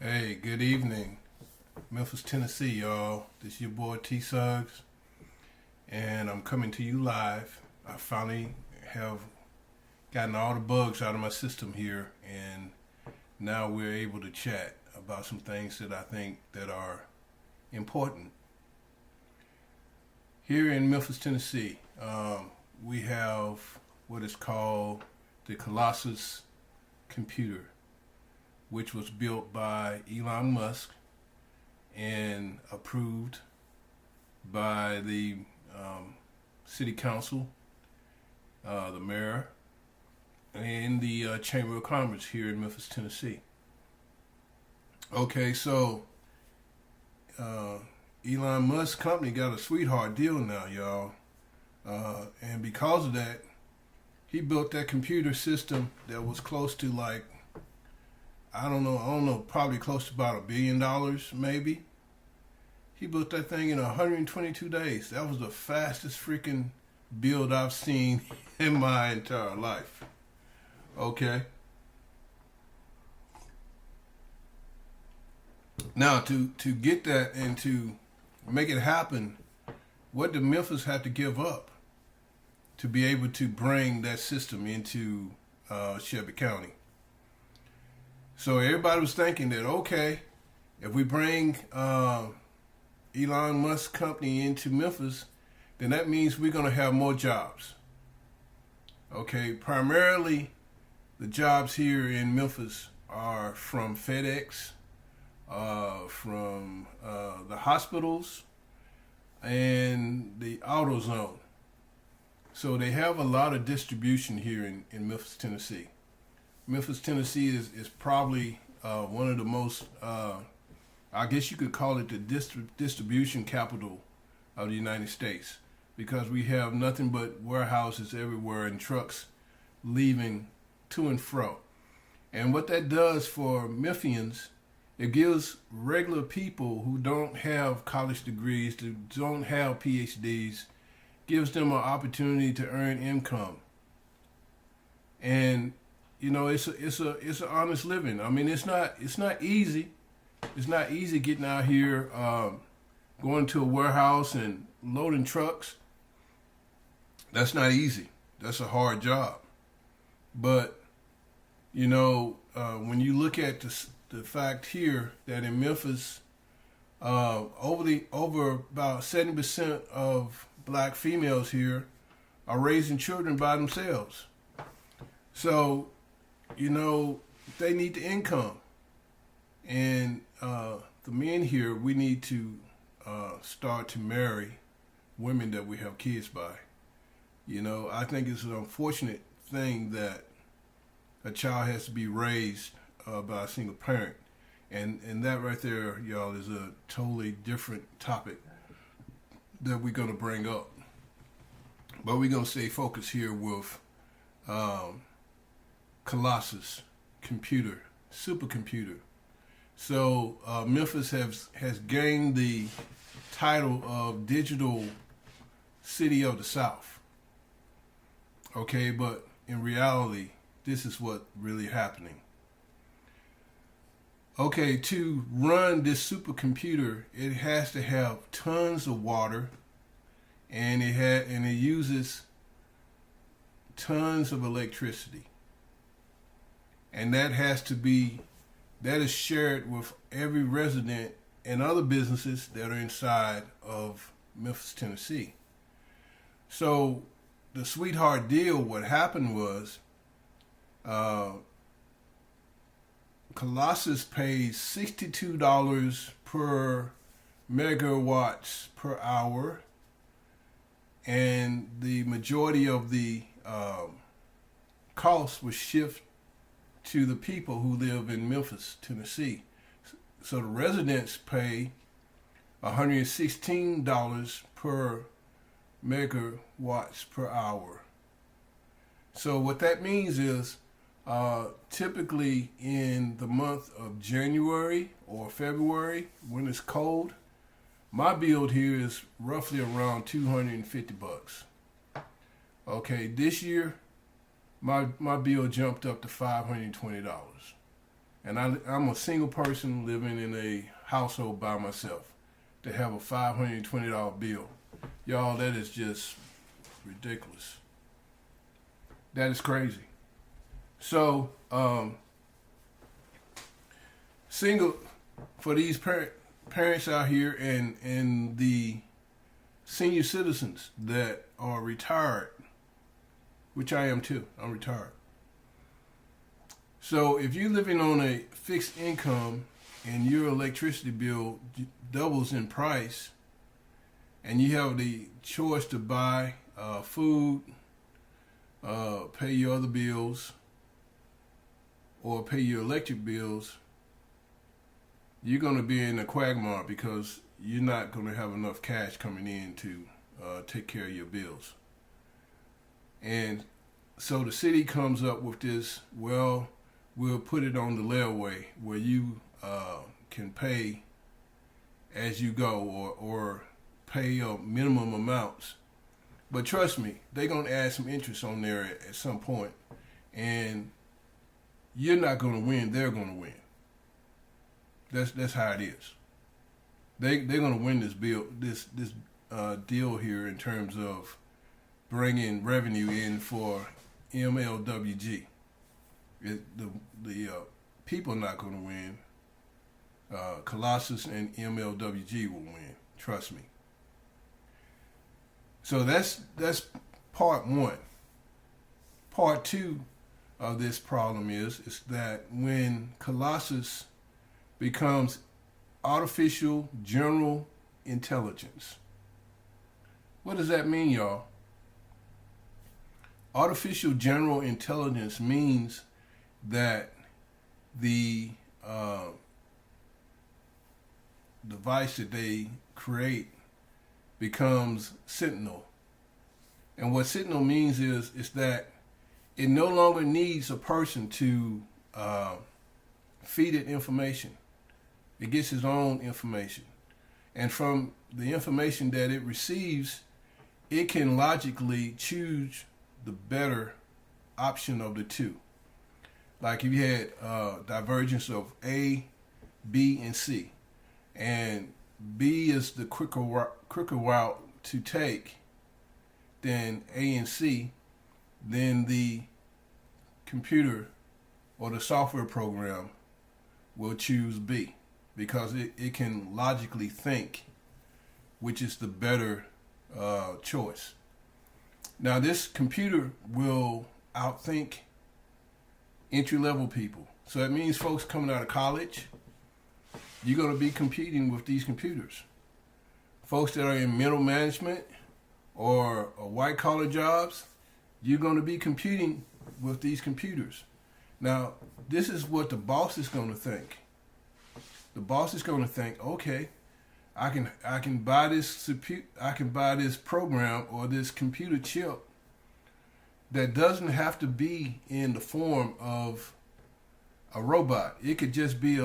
Hey, good evening, Memphis, Tennessee, y'all. This is your boy T Suggs, and I'm coming to you live. I finally have gotten all the bugs out of my system here, and now we're able to chat about some things that I think that are important. Here in Memphis, Tennessee, we have what is called the Colossus computer, which was built by Elon Musk and approved by the city council, the mayor, and the Chamber of Commerce here in Memphis, Tennessee. Okay, so Elon Musk company got a sweetheart deal now, y'all. And because of that, he built that computer system that was close to like, I don't know, probably close to about $1 billion, maybe. He built that thing in 122 days. That was the fastest freaking build I've seen in my entire life. Okay. Now, to get that and to make it happen, what did Memphis have to give up to be able to bring that system into Shelby County? So everybody was thinking that, okay, if we bring Elon Musk company into Memphis, then that means we're going to have more jobs. Okay, primarily the jobs here in Memphis are from FedEx, from the hospitals, and the auto zone. So they have a lot of distribution here in Memphis, Tennessee. Memphis, Tennessee is probably one of the most, I guess you could call it the distribution capital of the United States, because we have nothing but warehouses everywhere and trucks leaving to and fro. And what that does for Memphians, it gives regular people who don't have college degrees, who don't have PhDs, gives them an opportunity to earn income. And you know, it's an honest living. I mean, it's not easy. It's not easy getting out here, going to a warehouse and loading trucks. That's not easy. That's a hard job. But you know, when you look at the fact here that in Memphis, over about 70% of black females here are raising children by themselves. So, you know, they need the income. And the men here, we need to start to marry women that we have kids by. You know, I think it's an unfortunate thing that a child has to be raised by a single parent. And that right there, y'all, is a totally different topic that we're going to bring up. But we're going to stay focused here with Colossus computer, supercomputer. So Memphis has gained the title of Digital City of the South. Okay, but in reality, this is what really happening. Okay, to run this supercomputer, it has to have tons of water, and it uses tons of electricity. And that is shared with every resident and other businesses that are inside of Memphis, Tennessee. So the sweetheart deal, what happened was Colossus pays $62 per megawatts per hour, and the majority of the cost was shift to the people who live in Memphis, Tennessee. So the residents pay $116 per megawatts per hour. So what that means is typically in the month of January or February, when it's cold, my bill here is roughly around $250. Okay, this year my bill jumped up to $520. and I'm a single person living in a household by myself, to have a $520 bill. Y'all, that is just ridiculous. That is crazy. So, single, for these parents out here and the senior citizens that are retired, which I am too. I'm retired. So if you're living on a fixed income and your electricity bill doubles in price, and you have the choice to buy food, pay your other bills, or pay your electric bills, you're going to be in a quagmire because you're not going to have enough cash coming in to take care of your bills. And so the city comes up with this, well, we'll put it on the layaway where you can pay as you go, or pay minimum amounts. But trust me, they're going to add some interest on there at some point, and you're not going to win, they're going to win. That's how it is. They're going to win this deal here in terms of bringing revenue in for MLWG. The people are not going to win. Colossus and MLWG will win. Trust me. So that's part one. Part two of this problem is that when Colossus becomes artificial general intelligence. What does that mean, y'all? Artificial general intelligence means that the device that they create becomes Sentinel. And what Sentinel means is that it no longer needs a person to feed it information. It gets its own information. And from the information that it receives, it can logically choose the better option of the two. Like if you had divergence of A, B, and C, and B is the quicker route to take than A and C, then the computer or the software program will choose B, because it can logically think which is the better choice. Now, this computer will outthink entry-level people. So that means folks coming out of college, you're going to be competing with these computers. Folks that are in middle management or white-collar jobs, you're going to be competing with these computers. Now, this is what the boss is going to think. The boss is going to think, okay, I can buy this program or this computer chip that doesn't have to be in the form of a robot. It could just be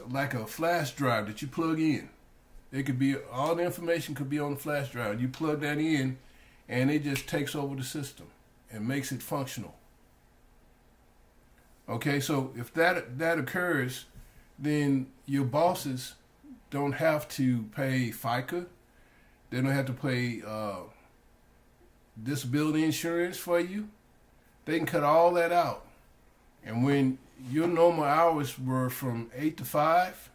like a flash drive that you plug in. It could be, all the information could be on the flash drive. You plug that in, and it just takes over the system and makes it functional. Okay, so if that occurs, then your bosses don't have to pay FICA. They don't have to pay disability insurance for you. They can cut all that out. And when your normal hours were from 8 to 5,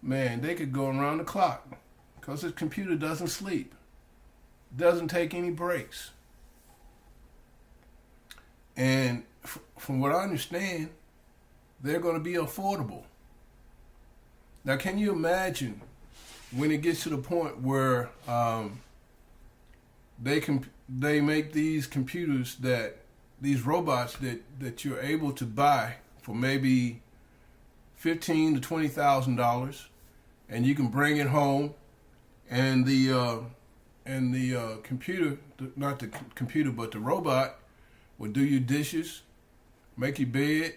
man, they could go around the clock, because this computer doesn't sleep, doesn't take any breaks. And from what I understand, they're going to be affordable. Now, can you imagine when it gets to the point where they make these computers, these robots that you're able to buy for maybe $15,000 to $20,000, and you can bring it home, and the computer, not the computer, but the robot will do your dishes, make your bed,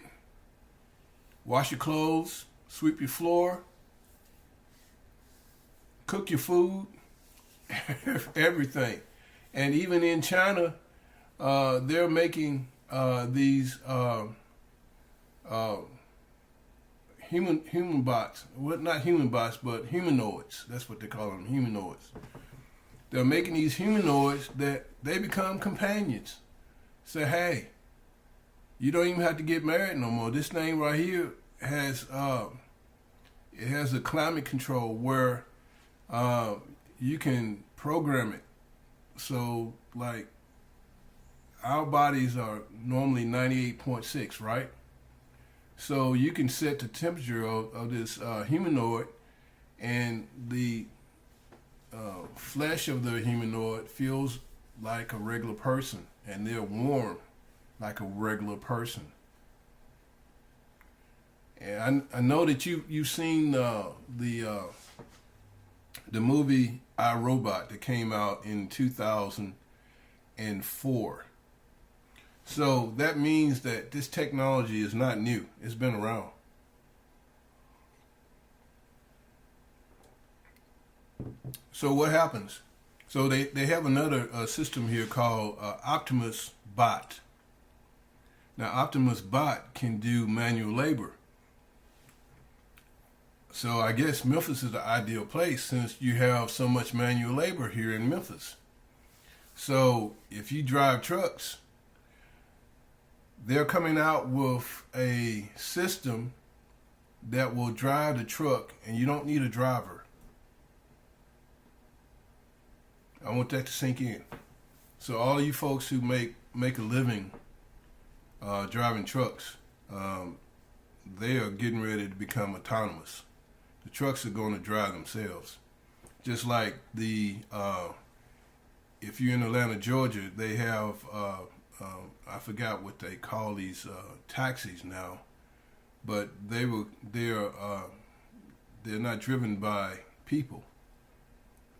wash your clothes, sweep your floor, cook your food, everything. And even in China, they're making these uh, human bots. Well, not human bots, but humanoids. That's what they call them, humanoids. They're making these humanoids that they become companions. Say, hey, you don't even have to get married no more. This thing right here has it has a climate control where you can program it. So like our bodies are normally 98.6, right? So you can set the temperature of this humanoid, and the flesh of the humanoid feels like a regular person, and they're warm like a regular person. And I know that you've seen the movie I, Robot that came out in 2004. So that means that this technology is not new. It's been around. So what happens? So they have another system here called Optimus Bot. Now Optimus Bot can do manual labor. So I guess Memphis is the ideal place since you have so much manual labor here in Memphis. So if you drive trucks, they're coming out with a system that will drive the truck, and you don't need a driver. I want that to sink in. So all of you folks who make a living driving trucks, they are getting ready to become autonomous. The trucks are going to drive themselves. Just like if you're in Atlanta, Georgia, they have I forgot what they call these taxis now, but they're not driven by people.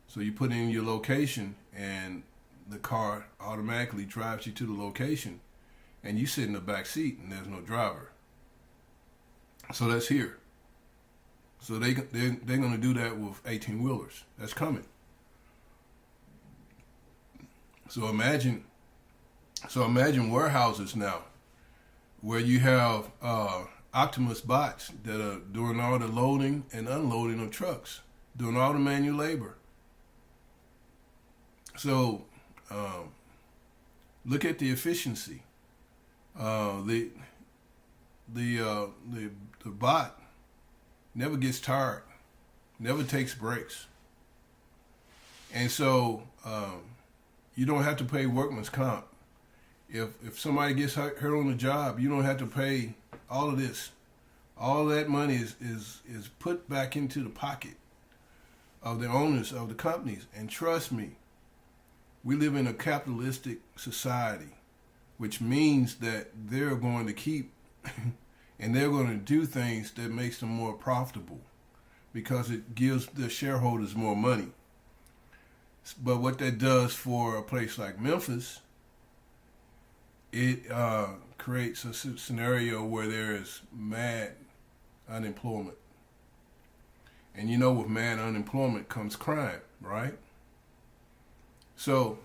So you put in your location, and the car automatically drives you to the location, and you sit in the back seat, and there's no driver. So that's here. So they're going to do that with 18-wheelers. That's coming. So imagine warehouses now, where you have Optimus bots that are doing all the loading and unloading of trucks, doing all the manual labor. So look at the efficiency. The bot never gets tired, never takes breaks, and so you don't have to pay workman's comp. If somebody gets hurt on the job, you don't have to pay all of this. All that money is put back into the pocket of the owners of the companies. And trust me, we live in a capitalistic society, which means that they're going to keep and they're going to do things that makes them more profitable because it gives the shareholders more money. But what that does for a place like Memphis, it creates a scenario where there is mad unemployment. And you know, with mad unemployment comes crime, right? So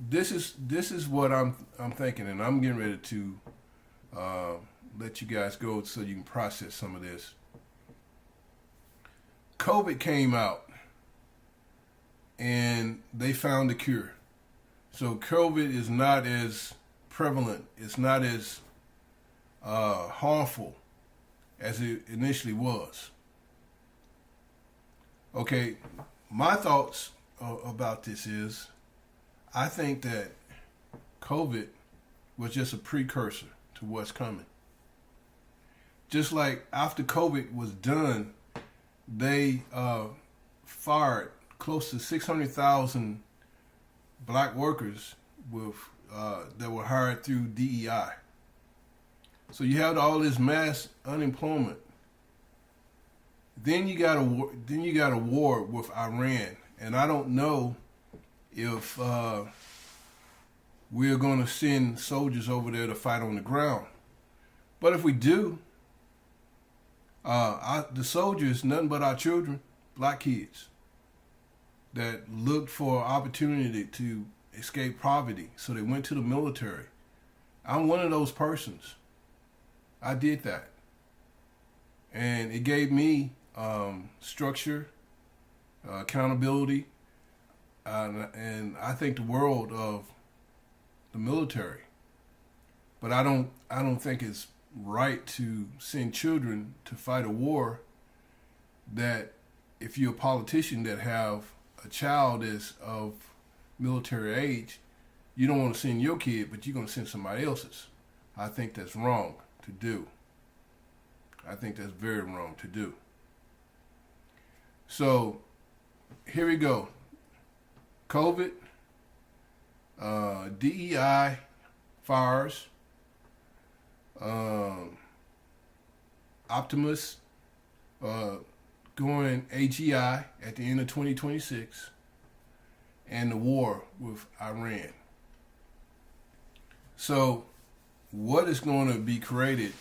this is what I'm thinking, and I'm getting ready to let you guys go so you can process some of this. COVID came out, and they found a cure. So COVID is not as prevalent. It's not as harmful as it initially was. Okay, my thoughts about this is, I think that COVID was just a precursor to what's coming. Just like after COVID was done, they fired close to 600,000 black workers with that were hired through DEI. So you have all this mass unemployment. Then you got a war with Iran, and I don't know if we're going to send soldiers over there to fight on the ground. But if we do, the soldiers, nothing but our children, black kids, that looked for opportunity to escape poverty, so they went to the military. I'm one of those persons. I did that. and it gave me structure, accountability, and I think the world of the military. But I don't think it's right to send children to fight a war that, if you're a politician that have a child that's of military age, you don't want to send your kid, but you're going to send somebody else's. I think that's wrong to do. I think that's very wrong to do. So here we go. COVID, DEI fires, Optimus going AGI at the end of 2026, and the war with Iran. So what is going to be created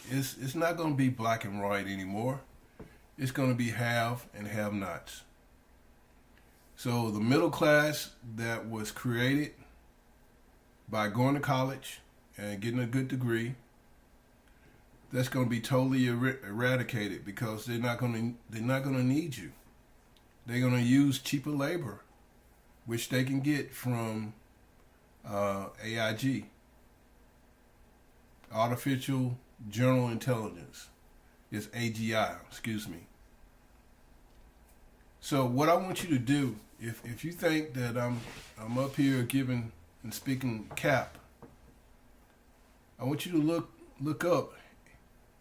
is, it's not going to be black and white anymore. It's going to be have and have-nots. So the middle class that was created by going to college and getting a good degree, that's going to be totally eradicated, because they're not going to need you. They're going to use cheaper labor, which they can get from AIG, Artificial General Intelligence. It's AGI, excuse me. So what I want you to do, if you think that I'm up here giving and speaking cap, I want you to look up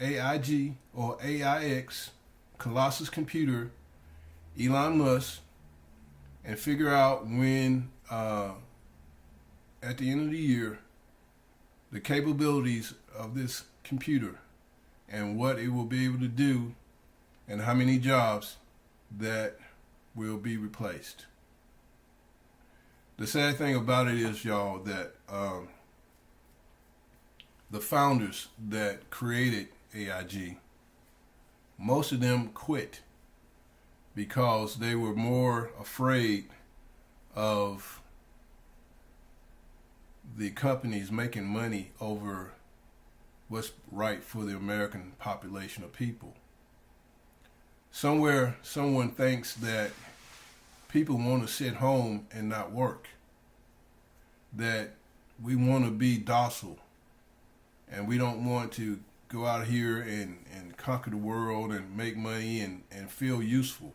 AIG or aiX, Colossus Computer, Elon Musk, and figure out when, at the end of the year, the capabilities of this computer and what it will be able to do and how many jobs that will be replaced. The sad thing about it is, y'all, that the founders that created AIG, most of them quit because they were more afraid of the companies making money over what's right for the American population of people. Somewhere, someone thinks that people want to sit home and not work, that we want to be docile, and we don't want to go out here and conquer the world and make money and feel useful.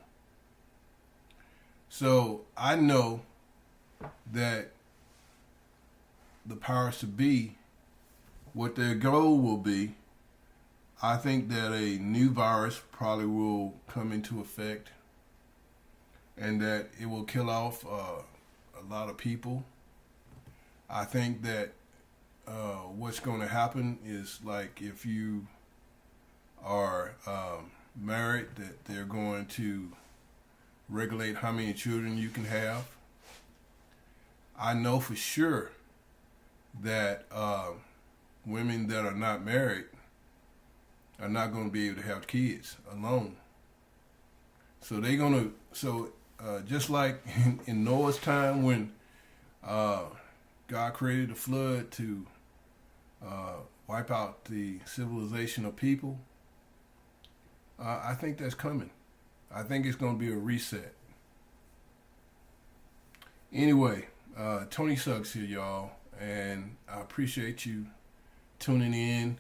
So I know that the powers to be, what their goal will be, I think that a new virus probably will come into effect, and that it will kill off a lot of people. I think that what's going to happen is, like, if you are married, that they're going to regulate how many children you can have. I know for sure that women that are not married are not going to be able to have kids alone. So they're going to, just like in Noah's time, when God created the flood to wipe out the civilization of people, I think that's coming. I think it's going to be a reset. Anyway, Tony Sucks here, y'all, and I appreciate you tuning in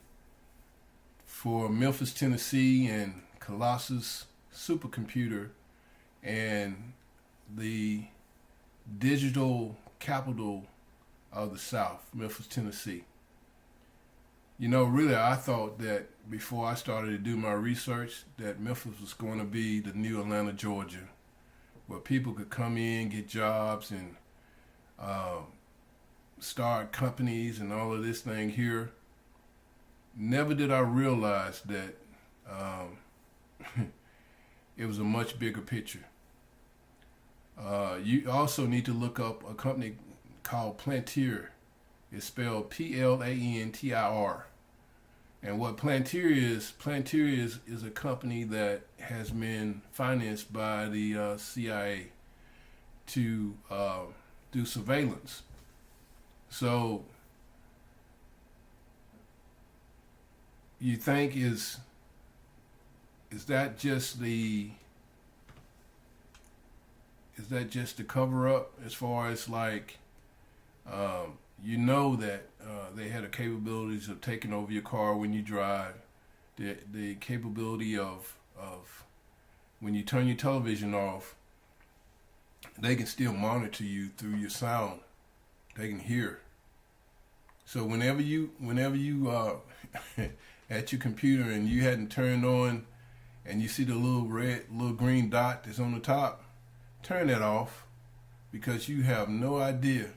for Memphis, Tennessee, and Colossus Supercomputer, and the digital capital of the South, Memphis, Tennessee. You know, really, I thought that before I started to do my research, that Memphis was going to be the new Atlanta, Georgia, where people could come in, get jobs, and start companies and all of this thing here. Never did I realize that it was a much bigger picture. You also need to look up a company called Plantier. It's spelled Plantir. And what Plantier is a company that has been financed by the CIA to do surveillance. So you think is is that just the cover up as far as like you know that they had the capabilities of taking over your car when you drive, the capability of when you turn your television off, they can still monitor you through your sound. They can hear. So whenever you at your computer and you hadn't turned on and you see the little green dot that's on the top, turn that off, because you have no idea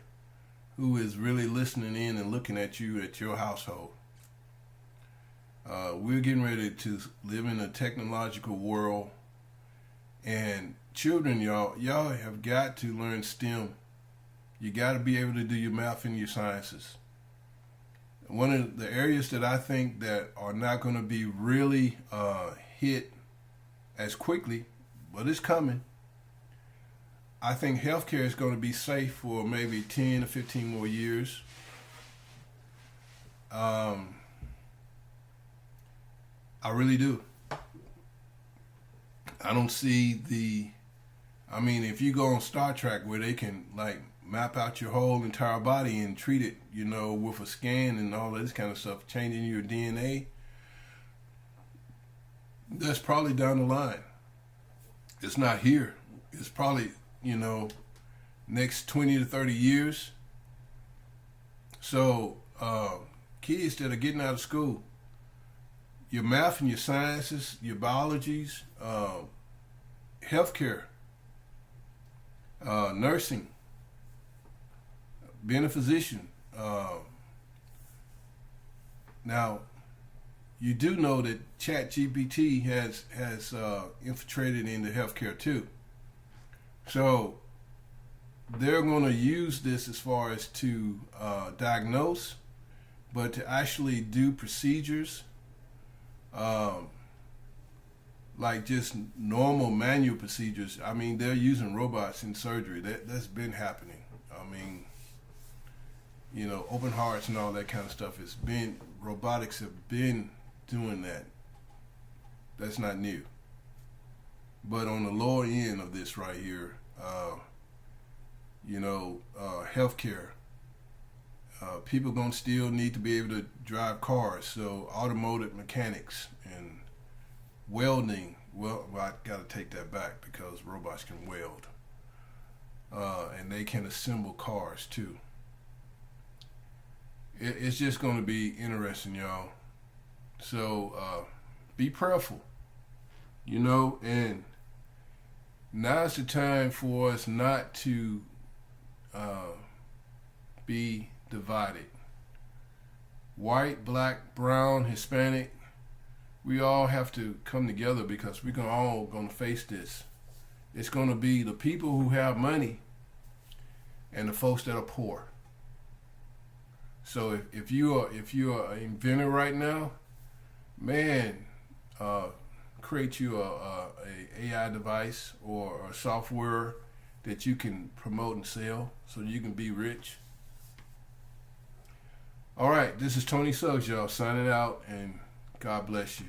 who is really listening in and looking at you at your household. We're getting ready to live in a technological world, and children, y'all have got to learn STEM. You got to be able to do your math and your sciences. One of the areas that I think that are not going to be really hit as quickly, but it's coming. I think healthcare is going to be safe for maybe 10 to 15 more years. I really do. I don't see if you go on Star Trek where they can like map out your whole entire body and treat it, with a scan and all this kind of stuff, changing your DNA, that's probably down the line. It's not here. It's probably, next 20 to 30 years. So, kids that are getting out of school, your math and your sciences, your biologies, healthcare, nursing, being a physician. Now, you do know that ChatGPT has infiltrated into healthcare too. So they're going to use this as far as to diagnose, but to actually do procedures, like just normal manual procedures. They're using robots in surgery. That's been happening. Open hearts and all that kind of stuff. Robotics have been doing that. That's not new. But on the lower end of this right here, healthcare, people gonna still need to be able to drive cars. So automotive mechanics and welding. Well, I gotta take that back because robots can weld, and they can assemble cars too. It's just gonna be interesting, y'all. So be prayerful, and now's the time for us not to be divided. White, black, brown, Hispanic, we all have to come together because we're all going to face this. It's going to be the people who have money and the folks that are poor. So if you are an inventor right now, man, create you a AI device or a software that you can promote and sell so you can be rich. All right, this is Tony Suggs, y'all, signing out, and God bless you.